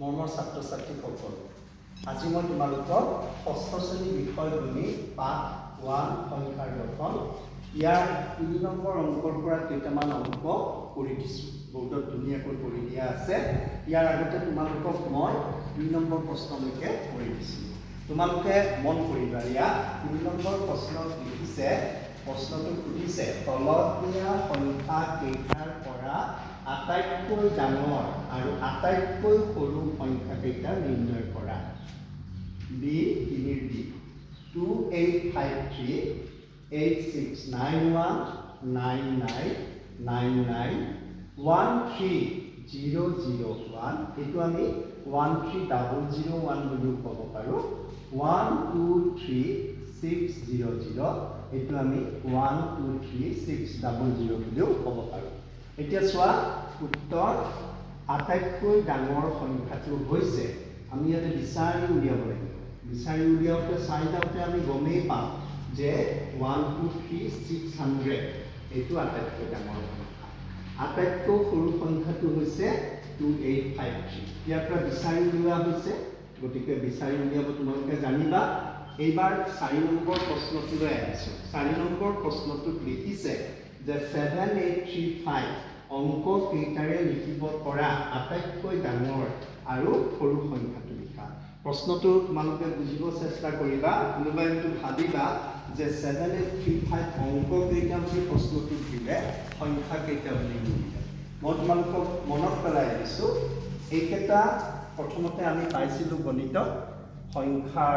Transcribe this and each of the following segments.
মৰমৰ ছাত্ৰ ছাত্ৰীসকল, আজি মই তোমালোকক ষষ্ঠ শ্ৰেণীৰ বিষয় গণিত পাঠ 1 সংখ্যাৰ গঠন ইয়াৰ 2 নম্বৰ অংকৰ পৰা কেইটামান অংক কৰি দিছোঁ। বোৰ্ডত ধুনীয়াকৈ কৰি দিয়া আছে। ইয়াৰ আগতে তোমালোকক মই 2 নম্বৰ প্ৰশ্নলৈকে কৰি দিছোঁ। তোমালোকে মন কৰিবা, ইয়াত 2 নম্বৰ প্ৰশ্নত লিখিছে, প্ৰশ্নটো সুধিছে তলত দিয়া সংখ্যা কেইটাৰ পৰা আটাইতকৈ ডাঙৰ আৰু আটাইতকৈ সৰু সংখ্যা কেইটা নিৰ্ণয় কৰা। বি 3 ডি 2853 8691 9999 13001 এইটো আমি 13001 বুলিও ক'ব পাৰোঁ। 123600 এইটো আমি 123600 বুলিও ক'ব পাৰোঁ। এতিয়া চোৱা, উত্তৰ আটাইতকৈ ডাঙৰ সংখ্যাটো হৈছে, আমি ইয়াতে বিচাৰি উলিয়াব লাগিব। বিচাৰি উলিয়াওঁতে চাই যাওঁতে আমি গমেই পাম যে 123600 এইটো আটাইতকৈ ডাঙৰ সংখ্যা। আটাইতকৈ সৰু সংখ্যাটো হৈছে 2853। ইয়াৰ পৰা বিচাৰি উলিওৱা হৈছে, গতিকে বিচাৰি উলিয়াব তোমালোকে জানিবা। এইবাৰ 4 নম্বৰ প্ৰশ্নটোলৈ আহিছোঁ। 4 নম্বৰ প্ৰশ্নটোত লিখিছে যে 7835 অংক কেইটাৰে লিখিব পৰা আটাইতকৈ ডাঙৰ আৰু সৰু সংখ্যাটো লিখা। প্ৰশ্নটো তোমালোকে বুজিব চেষ্টা কৰিবা। কোনোবাই কিন্তু ভাবিবা যে 7835 অংক কেইটা বুলি প্ৰশ্নটো দিলে সংখ্যা কেইটা বুলি নিদিলে। মই তোমালোকক মনত পেলাই দিছোঁ, এইকেইটা প্ৰথমতে আমি পাইছিলোঁ গণিতত সংখ্যা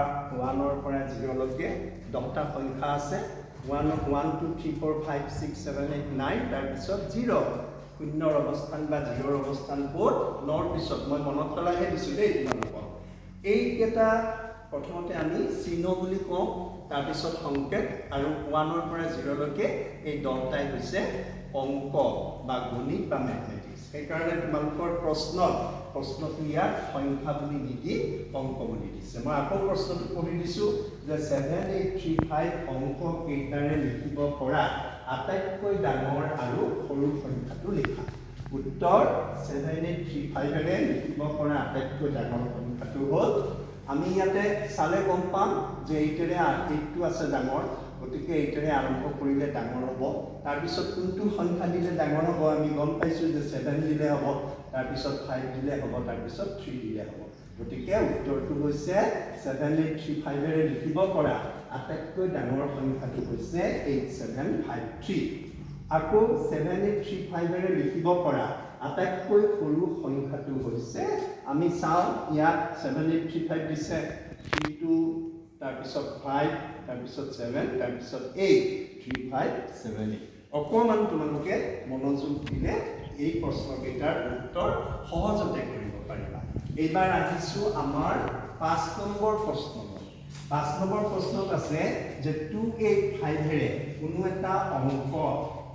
1ৰ পৰা 0লৈকে 10টা সংখ্যা আছে। 1 2 3 4 5 6 7 8 9, তাৰপিছত 0 শূন্যৰ অৱস্থান বা 0ৰ অৱস্থান ক'ত নৰ পিছত মই মনত পেলাইহে দিছোঁ দেই তোমালোকক। এইকেইটা প্ৰথমতে আমি চিহ্ন বুলি কওঁ, তাৰপিছত সংকেত, আৰু 1ৰ পৰা 0লৈকে এই 10টাই হৈছে অংক বা গণিত বা মেথমেটিক্স। সেইকাৰণে তোমালোকৰ প্ৰশ্নটো ইয়াত সংখ্যা বুলি নিদি অংক বুলি দিছে। মই আকৌ প্ৰশ্নটো পঢ়ি দিছোঁ যে 7835 অংক কেইটাৰে লিখিব পৰা আটাইতকৈ ডাঙৰ আৰু সৰু সংখ্যাটো লিখা। উত্তৰ 7835ৰে লিখিব পৰা আটাইতকৈ ডাঙৰ সংখ্যাটো হ'ল, আমি ইয়াতে চালে গম পাম যে 8টো আছে ডাঙৰ, গতিকে 8ৰে আৰম্ভ কৰিলে ডাঙৰ হ'ব। তাৰপিছত কোনটো সংখ্যা দিলে ডাঙৰ হ'ব আমি গম পাইছোঁ যে 7 দিলে হ'ব, তাৰপিছত 5 দিলে হ'ব, তাৰপিছত 3 দিলে হ'ব। গতিকে উত্তৰটো হৈছে 7835ৰে লিখিব পৰা আটাইতকৈ ডাঙৰ সংখ্যাটো হৈছে 8753। আকৌ 7835ৰে লিখিব পৰা আটাইতকৈ সৰু সংখ্যাটো হৈছে, আমি চাওঁ ইয়াত 7835 দিছে 32, তাৰপিছত 5, তাৰপিছত 7, তাৰপিছত 8, 3578। অকণমান তোমালোকে মনোযোগ দিলে এই প্ৰশ্নকেইটাৰ উত্তৰ সহজতে কৰিব পাৰিবা। এইবাৰ আহিছোঁ আমাৰ 5 নম্বৰ প্ৰশ্নলৈ। 5 নম্বৰ প্ৰশ্নত আছে যে 285ৰে কোনো এটা অংক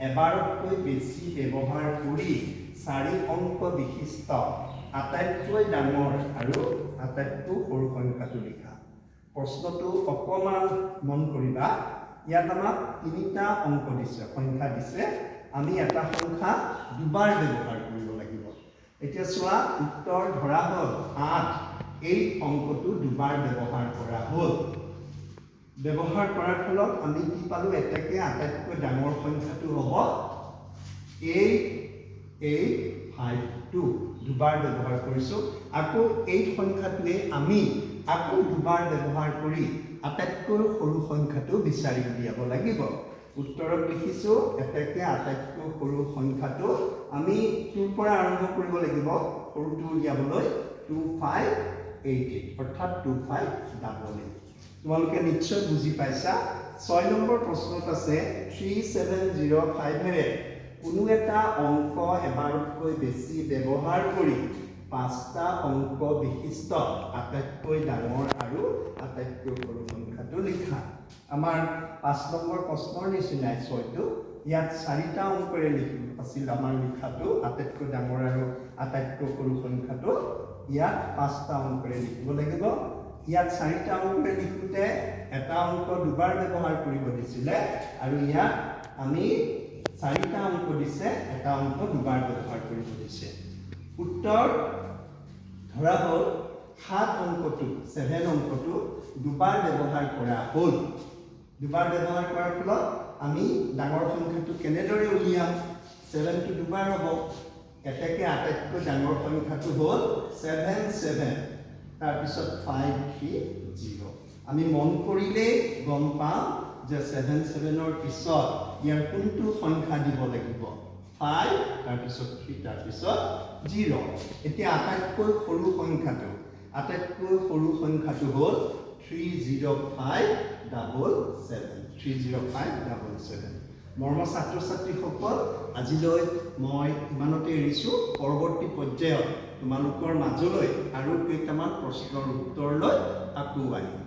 এবাৰতকৈ বেছি ব্যৱহাৰ কৰি 4 অংক বিশিষ্ট আটাইতকৈ ডাঙৰ আৰু আটাইতকৈ সৰু সংখ্যাটো লিখা। প্ৰশ্নটো অকণমান মন কৰিবা। ইয়াত আমাক 3টা অংক দিছে, সংখ্যা দিছে। আমি এটা সংখ্যা দুবাৰ ব্যৱহাৰ কৰিব লাগিব। এতিয়া চোৱা, উত্তৰ ধৰা হ'ল 8। এই অংকটো দুবাৰ ব্যৱহাৰ কৰা হ'ল। ব্যৱহাৰ কৰাৰ ফলত আমি কি পালোঁ, এতেকে আটাইতকৈ ডাঙৰ সংখ্যাটো হ'ব 8852। দুবাৰ ব্যৱহাৰ কৰিছোঁ। আকৌ এই সংখ্যাটোৱে আমি আকৌ দুবাৰ ব্যৱহাৰ কৰি আটাইতকৈ সৰু সংখ্যাটো বিচাৰি উলিয়াব লাগিব। উত্তৰত লিখিছোঁ, এতেকে আটাইতকৈ সৰু সংখ্যাটো আমি 2ৰ পৰা আৰম্ভ কৰিব লাগিব। সৰুটো উলিয়াবলৈ 2588, অৰ্থাৎ 2588। তোমালোকে নিশ্চয় বুজি পাইছা। 6 নম্বৰ প্ৰশ্নত আছে 3705ৰে কোনো এটা অংক এবাৰতকৈ বেছি ব্যৱহাৰ কৰি 5টা অংক বিশিষ্ট আটাইতকৈ ডাঙৰ আৰু আটাইতকৈ সৰু সংখ্যাটো লিখা। আমাৰ 5 নম্বৰ প্ৰশ্নৰ নিচিনাই 6টো। ইয়াত 4টা অংকৰে আছিল আমাৰ লিখাটো, আটাইতকৈ ডাঙৰ আৰু আটাইতকৈ সৰু সংখ্যাটো। ইয়াত 5টা অংকৰে লিখিব লাগিব। ইয়াত 4টা অংকৰে লিখোঁতে এটা অংক দুবাৰ ব্যৱহাৰ কৰিব দিছিলে, আৰু ইয়াত আমি 4টা অংক দিছে, এটা অংক দুবাৰ ব্যৱহাৰ কৰিব দিছে। উত্তৰ ধৰা হ'ল 7 অংকটো 7 অংকটো দুবাৰ ব্যৱহাৰ কৰা হ'ল দুবাৰ ব্যৱহাৰ কৰাৰ ফলত আমি ডাঙৰ সংখ্যাটো কেনেদৰে উলিয়াম 7 টো দুবাৰ হ'ব এতেকে আটাইতকৈ ডাঙৰ সংখ্যাটো হ'ল 77 তাৰ পিছত 530 আমি মন কৰিলে গম পাম যে 77 ৰ পিছত ইয়াৰ কোনটো সংখ্যা দিব লাগিব 5 তাৰ পিছত 3 তাৰ পিছত 0 এতিয়া আটাইতকৈ সৰু সংখ্যাটো হ'ল 30577 মৰমৰ ছাত্ৰ ছাত্ৰীসকল আজিলৈ মই ইমানতে এৰিছোঁ পৰৱৰ্তী পৰ্যায়ত তোমালোকৰ মাজলৈ আৰু কেইটামান প্ৰশ্নৰ উত্তৰ লৈ আকৌ আহিম